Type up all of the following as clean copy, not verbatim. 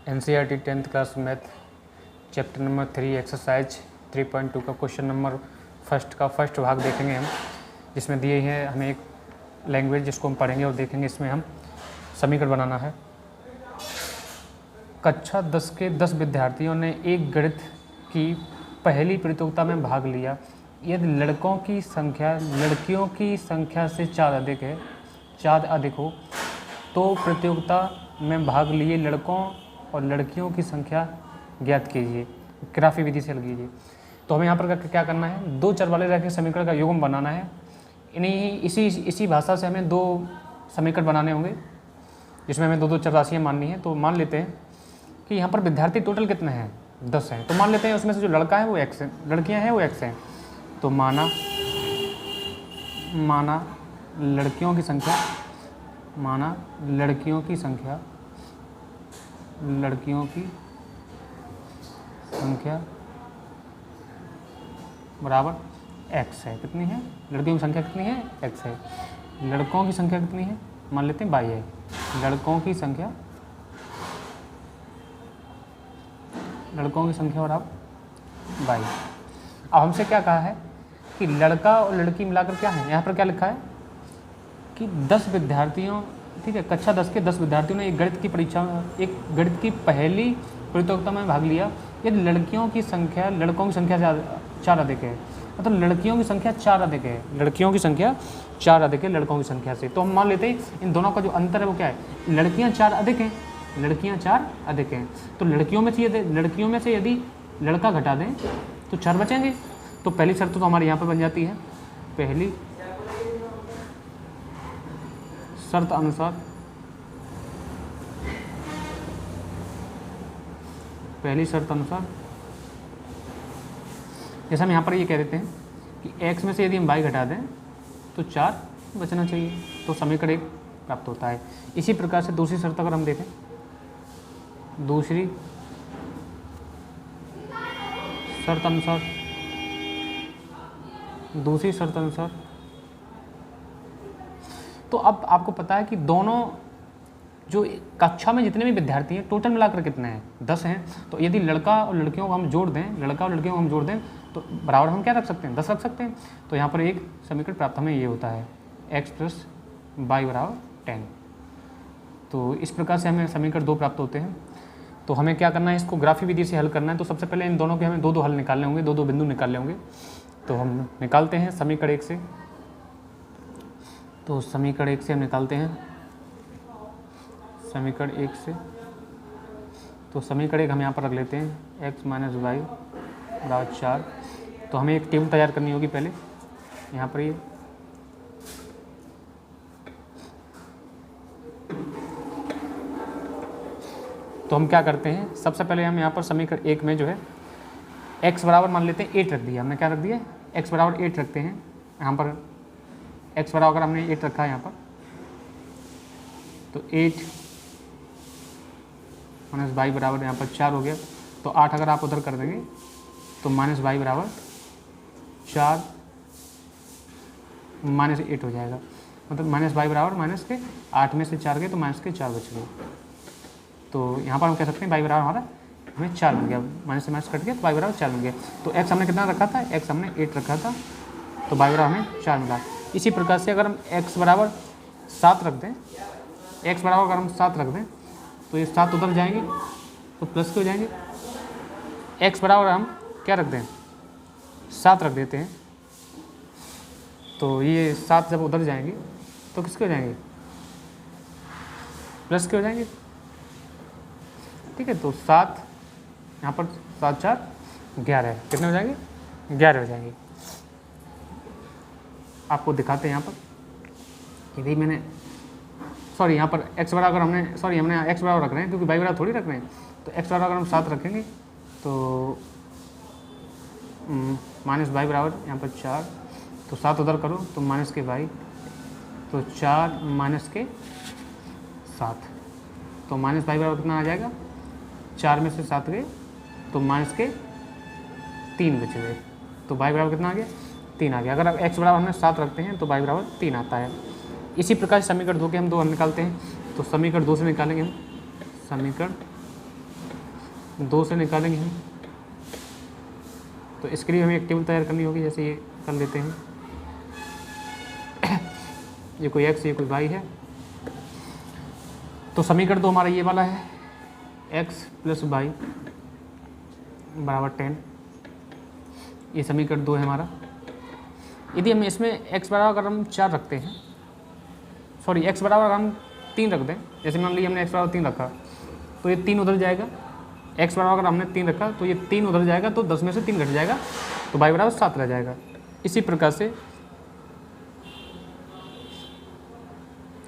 NCERT 10th class math chapter number 3 exercise 3.2 का question number first भाग देखेंगे हम, जिसमें दिए हैं हमें एक लैंग्वेज जिसको हम पढ़ेंगे और देखेंगे। इसमें हम समीकरण बनाना है। कक्षा 10 के 10 विद्यार्थियों ने एक गणित की पहली प्रतियोगिता में भाग लिया। यदि लड़कों की संख्या लड़कियों की संख्या से 4 अधिक हो तो प्रतियोगिता में भाग लिए लड़कों और लड़कियों की संख्या ज्ञात कीजिए। ग्राफी विधि से हल कीजिए। तो हमें यहाँ पर क्या करना है, दो चर वाले रैखिक समीकरण का युग्म बनाना है। इसी भाषा से हमें दो समीकरण बनाने होंगे, जिसमें हमें दो चर राशियाँ माननी है। तो मान लेते हैं कि यहाँ पर विद्यार्थी टोटल कितने हैं, 10 हैं। तो मान लेते हैं उसमें से जो लड़का है वो x है, लड़कियाँ हैं वो x हैं। तो माना लड़कियों की संख्या बराबर x है। कितनी है? लड़कियों की संख्या कितनी है? x है। लड़कों की संख्या कितनी है? मान लेते हैं y है। लड़कों की संख्या बराबर y। अब हमसे क्या कहा है कि लड़का और लड़की मिलाकर क्या है, यहाँ पर क्या लिखा है कि 10 विद्यार्थियों, ठीक है, कक्षा 10 के 10 विद्यार्थियों ने एक गणित की पहली प्रतियोगिता में भाग लिया। यदि लड़कियों की संख्या लड़कों की संख्या से 4 अधिक है, मतलब लड़कियों की संख्या 4 अधिक है, लड़कों की संख्या से। तो हम मान लेते हैं इन दोनों का जो अंतर है वो क्या है, लड़कियां 4 अधिक हैं। तो लड़कियों में से यदि लड़का घटा दें तो 4 बचेंगे। तो पहली शर्त तो हमारे यहाँ पर बन जाती है, पहली शर्त अनुसार जैसे हम यहाँ पर ये कह देते हैं कि x में से यदि हम y घटा दें तो 4 बचना चाहिए। तो समीकरण 1 प्राप्त होता है। इसी प्रकार से दूसरी शर्त अगर हम देखें, दूसरी शर्त अनुसार तो अब आपको पता है कि दोनों जो कक्षा में जितने भी विद्यार्थी हैं टोटल मिलाकर कितने हैं, 10 हैं। तो यदि लड़का और लड़कियों को हम जोड़ दें तो बराबर हम क्या रख सकते हैं, 10 रख सकते हैं। तो यहाँ पर एक समीकरण प्राप्त हमें ये होता है x + y बराबर 10। तो इस प्रकार से हमें समीकरण 2 प्राप्त होते हैं। तो हमें क्या करना है, इसको ग्राफी विधि से हल करना है। तो सबसे पहले इन दोनों के हमें दो हल निकालने होंगे, दो बिंदु निकालने होंगे। तो हम निकालते हैं समीकरण 1 से। तो समीकरण 1 से हम निकालते हैं समीकरण 1 से। तो समीकरण 1 हम यहाँ पर रख लेते हैं x - y बराबर 4। तो हमें एक टेबल तैयार करनी होगी पहले यहाँ पर। ये तो हम क्या करते हैं, सबसे पहले हम यहाँ पर समीकरण 1 में जो है x बराबर मान लेते हैं 8 रख दिया। हमने क्या रख दिया, x बराबर 8 रखते हैं। यहाँ पर x बराबर हमने 8 रखा है यहाँ पर। तो 8 - y बराबर यहाँ पर 4 हो गया। तो 8 अगर आप उधर कर देंगे तो -y बराबर 4 -8 हो जाएगा। मतलब -y बराबर -8 में से 4 गए तो -4 बच गए। तो यहाँ पर हम कह सकते हैं y बराबर हमारा हमें 4 मिल गया, माइनस से माइनस कट गया तो y बराबर 4 मिल गया। तो x हमने कितना रखा था, x हमने 8 रखा था, तो y बराबर हमें 4 मिला। इसी प्रकार से अगर हम x बराबर 7 रख दें, तो ये 7 उधर जाएंगे तो प्लस के हो जाएंगे। x बराबर हम क्या रख दें, 7 रख देते हैं। तो ये 7 जब उधर जाएंगे तो किसके हो जाएंगे, प्लस के हो जाएंगे। ठीक है, तो 7 यहाँ पर 7 4 11, कितने हो जाएंगे, 11 हो जाएंगे। आपको दिखाते हैं यहाँ पर, यदि मैंने यहाँ पर x बराबर हमने x बराबर रख रहे हैं क्योंकि y बराबर थोड़ी रख रहे हैं। तो x बराबर अगर हम 7 रखेंगे तो -y बराबर यहाँ पर 4, तो 7 उधर करो तो माइनस के y, तो 4 - 7, तो -y बराबर कितना आ जाएगा, 4 में से 7 गए तो -3 बच गए। तो y बराबर कितना आ गया, 3 आ गया। अगर x बराबर हमने 7 रखते हैं तो y बराबर 3 आता है। इसी प्रकार समीकरण 2 के हम 2 हल निकालते हैं। तो समीकरण 2 से निकालेंगे हम समीकरण 2 से निकालेंगे हम, तो इसके लिए हमें एक टेबल तैयार करनी होगी। जैसे ये कर लेते हैं, ये कोई x ये कोई y है, तो समीकरण तो हमारा ये वाला है, x + y = 10। ये समीकरण 2 है हमारा। यदि हम इसमें x बराबर अगर हम 4 रखते हैं, सॉरी x बराबर अगर हम 3 रख दें, जैसे मान लीजिए हमने x बराबर 3 रखा, तो ये 3 उधर जाएगा। x बराबर अगर हमने 3 रखा तो ये 3 उधर जाएगा, तो 10 में से 3 घट जाएगा, तो y बराबर 7 रह जाएगा। इसी प्रकार से,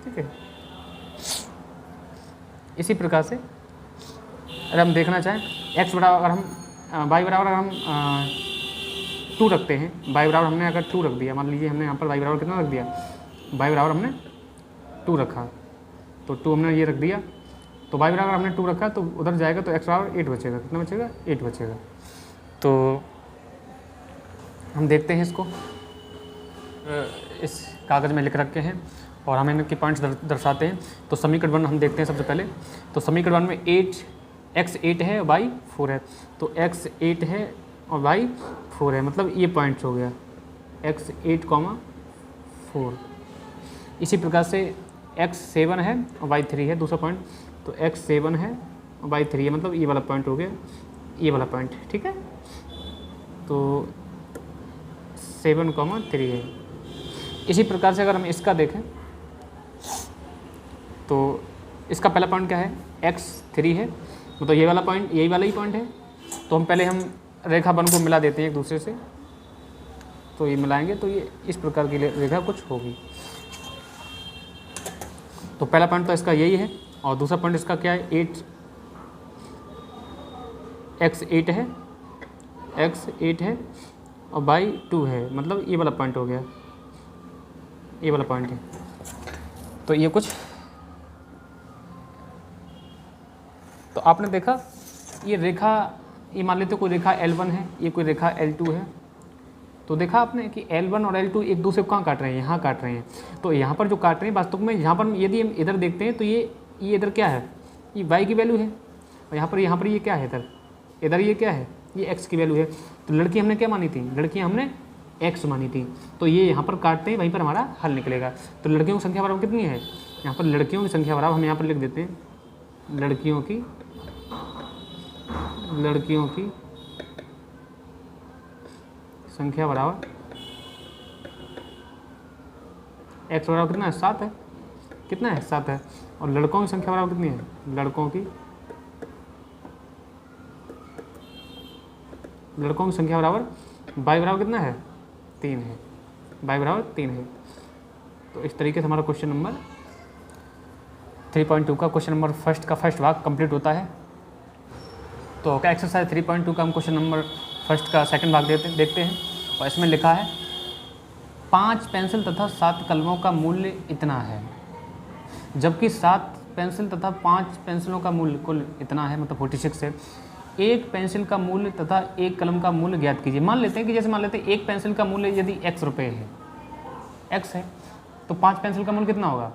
ठीक है, इसी प्रकार से अगर हम देखना चाहें x बराबर अगर हम y बराबर अगर हम 2 रखते हैं, y बराबर हमने अगर 2 रख दिया, मान लीजिए हमने यहाँ पर y बराबर कितना रख दिया, y बराबर हमने 2 रखा, तो 2 हमने ये रख दिया, तो y बराबर हमने 2 रखा, तो उधर जाएगा तो x बराबर 8 बचेगा। कितना बचेगा? 8 बचेगा। तो हम देखते हैं इसको, इस कागज़ में लिख रखे हैं और हम इनके पॉइंट्स दर्शाते हैं। तो समीकरण 1 हम देखते हैं सबसे पहले। तो समीकरण 1 में x 8 है, y 4 है, तो x 8 है और y 4 है, मतलब ये पॉइंट्स हो गया x 8, 4। इसी प्रकार से x 7 है और y 3 है, दूसरा पॉइंट, तो x 7 है और y 3 है, मतलब ये वाला पॉइंट हो गया, ये वाला पॉइंट, ठीक है। तो 7, 3 है। इसी प्रकार से अगर हम इसका देखें तो इसका पहला पॉइंट क्या है, x 3 है, मतलब ये वाला पॉइंट, यही वाला ही पॉइंट है। तो हम पहले हम रेखा बन को मिला देते हैं एक दूसरे से, तो ये मिलाएंगे तो ये इस प्रकार की रेखा कुछ होगी। तो पहला पॉइंट तो इसका यही है, और दूसरा पॉइंट इसका क्या है, x 8 है, x 8 है और y 2 है, मतलब ये वाला पॉइंट हो गया, ये वाला पॉइंट है। तो ये कुछ, तो आपने देखा ये रेखा, ये मान लेते कोई रेखा L1 है, ये कोई रेखा L2 है, तो देखा आपने कि L1 और L2 एक दूसरे को कहाँ काट रहे हैं, यहाँ काट रहे हैं। तो यहाँ पर जो काट रहे हैं वास्तव में, यहाँ पर यदि हम इधर देखते हैं तो ये इधर क्या है, ये y की वैल्यू है, और यहाँ पर ये क्या है, इधर ये क्या है, ये x की वैल्यू है। तो लड़की हमने क्या मानी थी, लड़की हमने x मानी थी, तो ये यहाँ पर काटते हैं, वहीं पर हमारा हल निकलेगा। तो लड़कियों की संख्या बराबर कितनी है, यहाँ पर लड़कियों की संख्या बराबर हम यहाँ पर लिख देते हैं, लड़कियों की संख्या बराबर x बराबर कितना है, 7 है, कितना है, 7 है। और लड़कों की संख्या बराबर कितनी है, लड़कों की संख्या बराबर y बराबर कितना है, 3 है, y बराबर 3 है। तो इस तरीके से हमारा क्वेश्चन नंबर 3.2 का क्वेश्चन नंबर फर्स्ट का फर्स्ट भाग कंप्लीट होता है। तो क्या एक्सरसाइज 3.2 का हम क्वेश्चन नंबर फर्स्ट का सेकंड भाग देखते हैं, और इसमें लिखा है 5 पेंसिल तथा 7 कलमों का मूल्य इतना है, जबकि 7 पेंसिल तथा 5 पेंसिलों का मूल्य कुल इतना है, मतलब 46 है। एक पेंसिल का मूल्य तथा एक कलम का मूल्य ज्ञात कीजिए। मान लेते हैं कि जैसे मान लेते हैं एक पेंसिल का मूल्य यदि x रुपये है, x है, तो 5 पेंसिल का मूल्य कितना होगा,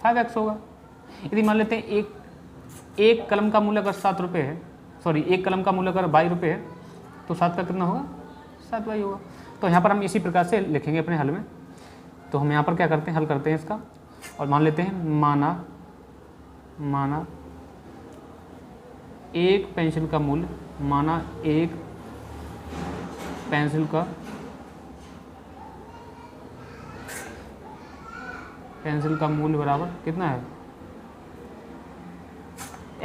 5x होगा। यदि मान लेते हैं एक कलम का मूल्य अगर 7 रुपये है, सॉरी एक कलम का मूल्य अगर 22 रुपये है, तो 7 का कितना होगा, 7y होगा। तो यहाँ पर हम इसी प्रकार से लिखेंगे अपने हल में। तो हम यहाँ पर क्या करते हैं, हल करते हैं इसका, और मान लेते हैं माना एक पेंसिल का मूल्य, माना एक पेंसिल का मूल्य बराबर कितना है,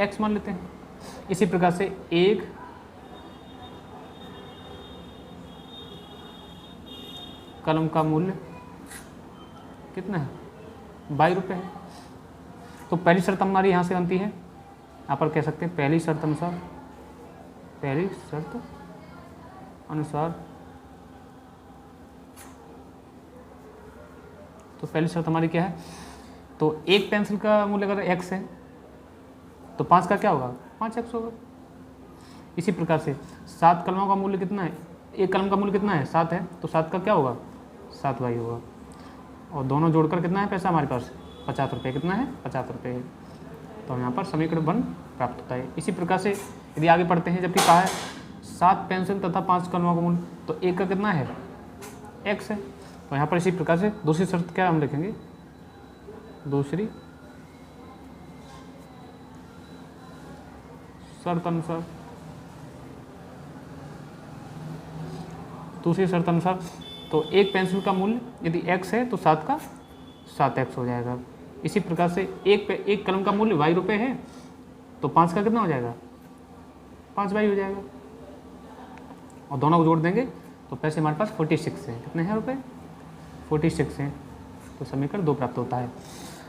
x मान लेते हैं। इसी प्रकार से एक कलम का मूल्य कितना है, 22 रुपये है। तो पहली शर्त हमारी यहाँ से बनती है, यहाँ पर कह सकते हैं पहली शर्त अनुसार, तो पहली शर्त हमारी क्या है, तो एक पेंसिल का मूल्य अगर x है तो 5 का क्या होगा, 5x होगा। इसी प्रकार से 7 कलमों का मूल्य कितना है, एक कलम का मूल्य कितना है, 7 है, तो 7 का क्या होगा, 7y होगा। और दोनों जोड़कर कितना है पैसा हमारे पास, 50 रुपये, कितना है, 50 रुपये है। तो हम यहाँ पर समीकरण 1 प्राप्त होता है। इसी प्रकार से यदि आगे पढ़ते हैं, जबकि कहा है 7 पेंसिल तथा 5 कलमों का मूल्य, तो एक का कितना है, x है। तो यहाँ पर इसी प्रकार से दूसरी शर्त क्या हम लिखेंगे, दूसरी शर्त अनुसार, दूसरी शर्त अनुसार तो एक पेंसिल का मूल्य यदि x है तो 7 का 7x हो जाएगा। इसी प्रकार से एक कलम का मूल्य y है तो 5 का कितना हो जाएगा, 5y हो जाएगा। और दोनों को जोड़ देंगे तो पैसे हमारे पास 46 हैं। कितने हैं रुपए, 46 हैं। तो समीकरण 2 प्राप्त होता है।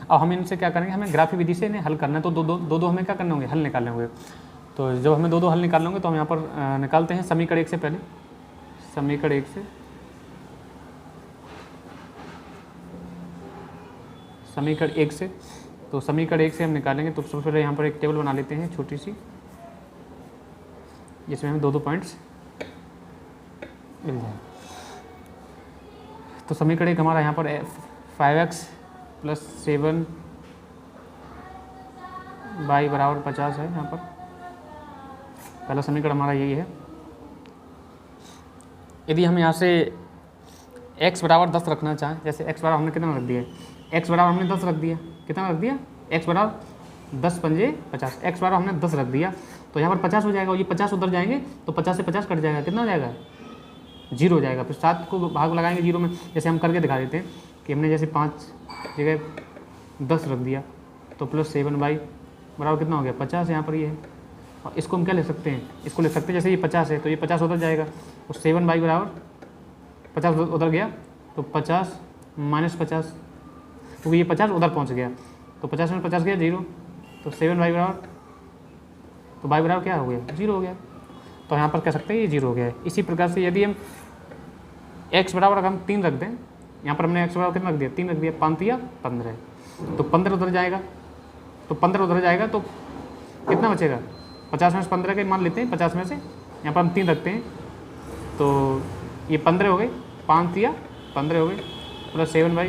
अब हम इनसे क्या करेंगे, हमें ग्राफी विधि से इन्हें हल करना है। तो दो हमें क्या करने होंगे, हल निकालने होंगे। तो जब हमें दो हल निकालने होंगे तो हम यहाँ पर निकालते हैं समीकरण 1 से। पहले समीकरण 1 से, समीकरण 1 से, तो समीकरण 1 से हम निकालेंगे। तो सबसे पहले यहाँ पर एक टेबल बना लेते हैं छोटी सी, जिसमें हमें दो पॉइंट्स मिल जाए। तो समीकरण 1 हमारा यहाँ पर 5x + 7y = 50 है। यहाँ पर पहला समीकरण हमारा यही है। यदि हम यहाँ से x = 10 रखना चाहें, जैसे x बराबर हमने कितना रख दिया है, x बराबर हमने 10 रख दिया, कितना रख दिया, x बराबर 10 × 5 = 50, x बराबर हमने 10 रख दिया, तो यहाँ पर 50 हो जाएगा। और ये 50 उधर जाएंगे तो 50 से 50 कट जाएगा, कितना हो जाएगा, 0 हो जाएगा। फिर 7 को भाग लगाएंगे 0 में, जैसे हम करके दिखा देते हैं कि हमने जैसे 5 जगह 10 रख दिया, तो +7y बराबर कितना हो गया, 50। यहाँ पर ये है। और इसको हम क्या ले सकते हैं, इसको ले सकते हैं जैसे ये 50 है तो ये 50 उधर जाएगा, और 7y बराबर 50 उधर गया तो 50 - 50, क्योंकि ये 50 उधर पहुंच गया, तो 50 में 50 गया 0, तो 7y बराबर, तो y बराबर क्या हो गया, 0 हो गया। तो यहाँ पर कह सकते हैं ये 0 हो गया है। इसी प्रकार से यदि हम x बराबर हम 3 रख दें, यहाँ पर हमने x बराबर कितना रख दिया, 3 रख दिया, 5 या 15, तो 15 उधर जाएगा, तो 15 उधर जाएगा तो कितना बचेगा, 50 में से 15 के मान लेते हैं, 50 में से यहाँ पर हम 3 रखते हैं, तो ये 15 हो गए, 5 या 15 हो गए, +7y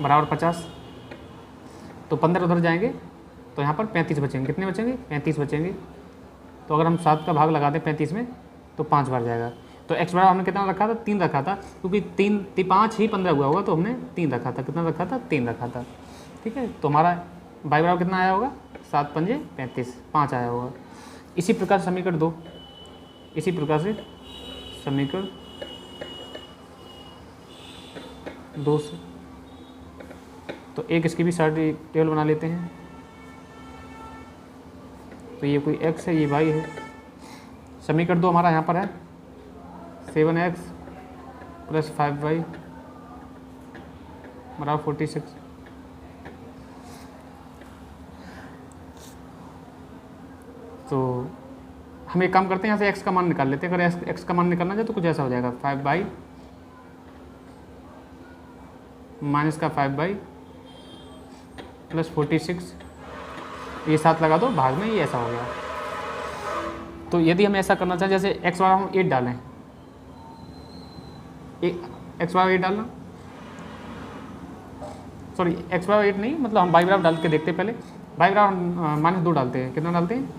बराबर 50, तो 15 उधर जाएंगे तो यहाँ पर 35 बचेंगे। कितने बचेंगे, 35 बचेंगे। तो अगर हम 7 का भाग लगा दें 35 में तो 5 बार जाएगा। तो x बराबर हमने कितना रखा था, 3 रखा था, क्योंकि 5 ही 15 हुआ होगा, तो हमने 3 रखा था। कितना रखा था, 3 रखा था। ठीक है, तो हमारा y बराबर कितना आया होगा, 7 × 5 = 35, 5 आया होगा। इसी प्रकार समीकरण 2, इसी प्रकार से समीकरण 2 से, तो एक इसकी भी सारी टेबल बना लेते हैं। तो ये कोई x है, ये y है। समीकरण 2 हमारा यहाँ पर है 7x + 5y = 46। तो हम एक काम करते हैं, यहाँ से x का मान निकाल लेते हैं। अगर x का मान निकालना जाए तो कुछ ऐसा हो जाएगा, 5y - 5y + 46, ये 7 लगा दो भाग में, ये ऐसा हो गया। तो यदि हम ऐसा करना चाहें, जैसे x बराबर हम 8 डालें, x बराबर 8 डालना, सॉरी x बराबर 8 नहीं, मतलब हम y बराबर डाल के देखते हैं। पहले y बराबर -2 डालते हैं। कितना डालते हैं,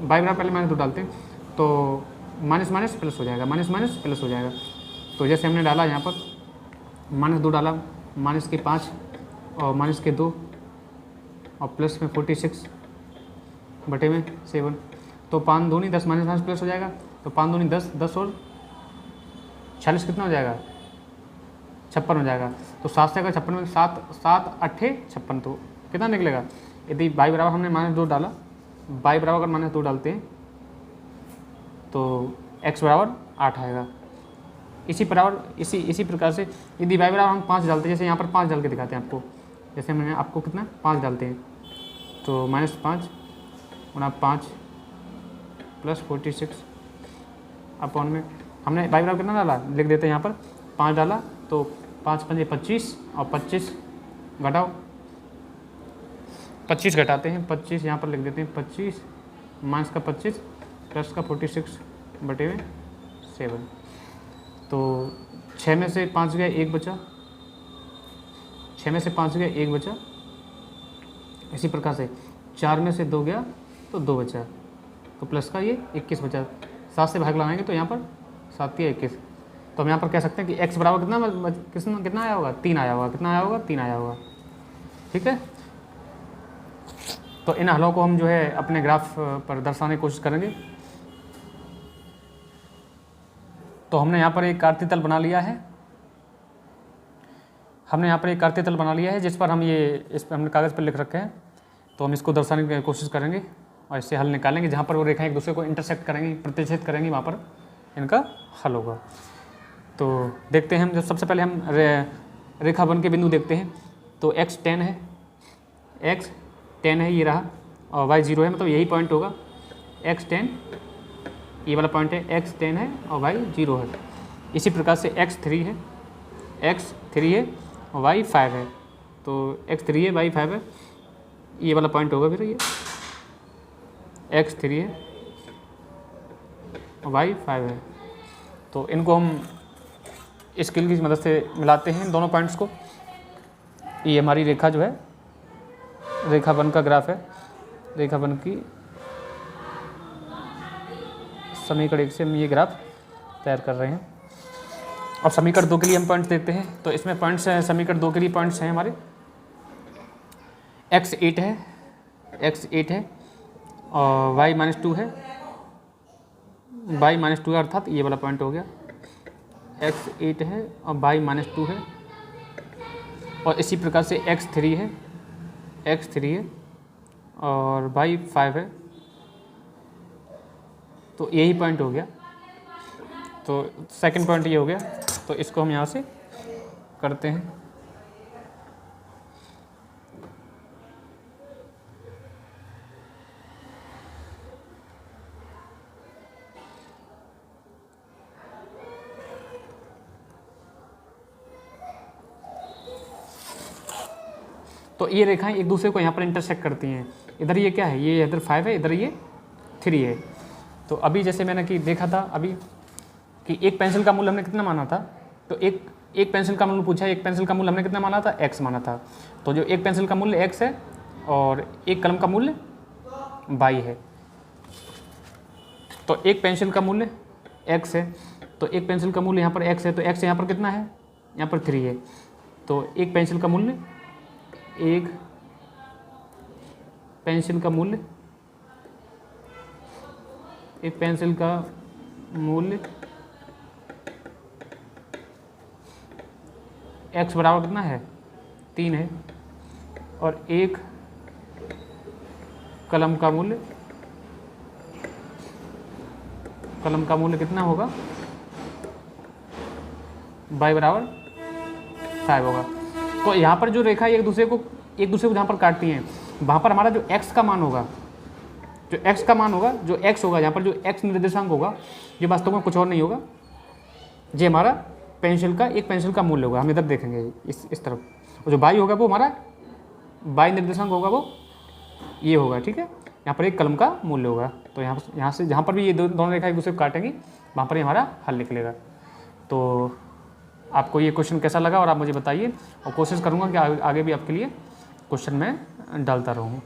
y बराबर पहले -2 डालते हैं, तो माइनस माइनस प्लस हो जाएगा, माइनस माइनस प्लस हो जाएगा। तो जैसे हमने डाला यहाँ पर -2 डाला, -5 और -2 और प्लस में 46 बटे में 7, तो 5 दूनी 10, माइनस प्लस हो जाएगा, तो 5 दूनी 10, 10 और 46 कितना हो जाएगा, 56 हो जाएगा। तो 7 से अगर 56 में 7 8 56, तो कितना निकलेगा। यदि y बराबर हमने -2 डाला, y बराबर अगर -2 डालते हैं तो x बराबर 8 आएगा। इसी प्रकार से यदि y बराबर हम 5 डालते हैं, जैसे यहाँ पर 5 डाल के दिखाते हैं आपको, जैसे मैंने आपको कितना 5 डालते हैं, तो -5 × 5 + 46 अपॉन में हमने y बराबर कितना डाला, लिख देते हैं यहाँ पर 5 डाला, तो 5 × 5 = 25 और 25 घटाओ, 25 घटाते हैं, 25 यहाँ पर लिख देते हैं, 25 -25 प्लस का 46 बटे में 7, तो 6 में से 5 गया 1 बचा, 6 में से 5 गया 1 बचा। इसी प्रकार से 4 में से 2 गया तो 2 बचा, तो प्लस का ये 21 बचा। 7 से भाग लगाएंगे तो यहाँ पर 7 या 21, तो हम यहाँ पर कह सकते हैं कि x बराबर कितना आया होगा, 3 आया होगा। कितना आया होगा, 3 आया होगा। ठीक है, तो इन हलों को हम जो है अपने ग्राफ पर दर्शाने की कोशिश करेंगे। तो हमने यहाँ पर एक कार्तीय तल बना लिया है, जिस पर हम इस पर हमने कागज़ पर लिख रखे हैं। तो हम इसको दर्शाने की कोशिश करेंगे और इससे हल निकालेंगे। जहाँ पर वो रेखाएं एक दूसरे को इंटरसेक्ट करेंगी, प्रतिच्छेद करेंगी, वहाँ पर इनका हल होगा। तो देखते हैं हम, जब सबसे पहले हम रेखा बन के बिंदु देखते हैं। तो x 10 है, ये रहा, और y 0 है, मतलब यही पॉइंट होगा। x 10 ये वाला पॉइंट है, x 10 है और y 0 है। इसी प्रकार से x 3 है और y 5 है। तो x 3 है, y 5 है, ये वाला पॉइंट होगा। फिर ये x 3 है और y 5 है। तो इनको हम स्केल की मदद से मिलाते हैं, दोनों पॉइंट्स को। ये हमारी रेखा जो है, रेखाबंध का ग्राफ है। रेखाबंध की समीकरण 1 से हम ये ग्राफ तैयार कर रहे हैं। अब समीकरण 2 के लिए हम पॉइंट्स देखते हैं। तो इसमें पॉइंट्स हैं, समीकरण 2 के लिए पॉइंट्स हैं हमारे। x 8 है और y -2 है, y -2 है, अर्थात ये वाला पॉइंट हो गया। x 8 है और y -2 है, और इसी प्रकार से x 3 है और y 5 है। तो यही पॉइंट हो गया। तो सेकंड पॉइंट ये हो गया। तो इसको हम यहाँ से करते हैं। तो ये रेखाएं एक दूसरे को यहाँ पर इंटरसेक्ट करती हैं। इधर ये क्या है, ये इधर 5 है, इधर ये 3 है। तो अभी जैसे मैंने कि देखा था अभी कि एक पेंसिल का मूल्य हमने कितना माना था। तो एक पेंसिल का मूल्य पूछा, एक पेंसिल का मूल्य हमने कितना माना था, x माना था। तो जो एक पेंसिल का मूल्य x है और एक कलम का मूल्य y है। तो एक पेंसिल का मूल्य x है, तो एक पेंसिल का मूल्य यहाँ पर x है, तो x यहाँ पर कितना है, यहाँ पर 3 है। तो एक पेंसिल का मूल्य x बराबर कितना है, 3 है, और एक कलम का मूल्य कितना होगा, y बराबर 5 होगा। तो यहाँ पर जो रेखा एक दूसरे को जहाँ पर काटती हैं, वहाँ पर हमारा जो x का मान होगा, जो x होगा यहाँ पर जो x निर्देशांक होगा, ये वास्तव में कुछ और नहीं होगा, ये हमारा एक पेंसिल का मूल्य होगा। हम इधर देखेंगे इस तरफ, और जो y होगा वो हमारा y निर्देशांक होगा, वो ये होगा। ठीक है, यहाँ पर एक कलम का मूल्य होगा। तो यहाँ से जहाँ पर भी ये दोनों रेखा एक दूसरे को काटेंगी, वहाँ पर हमारा हल निकलेगा। तो आपको ये क्वेश्चन कैसा लगा और आप मुझे बताइए, और कोशिश करूँगा कि आगे भी आपके लिए क्वेश्चन मैं डालता रहूँ।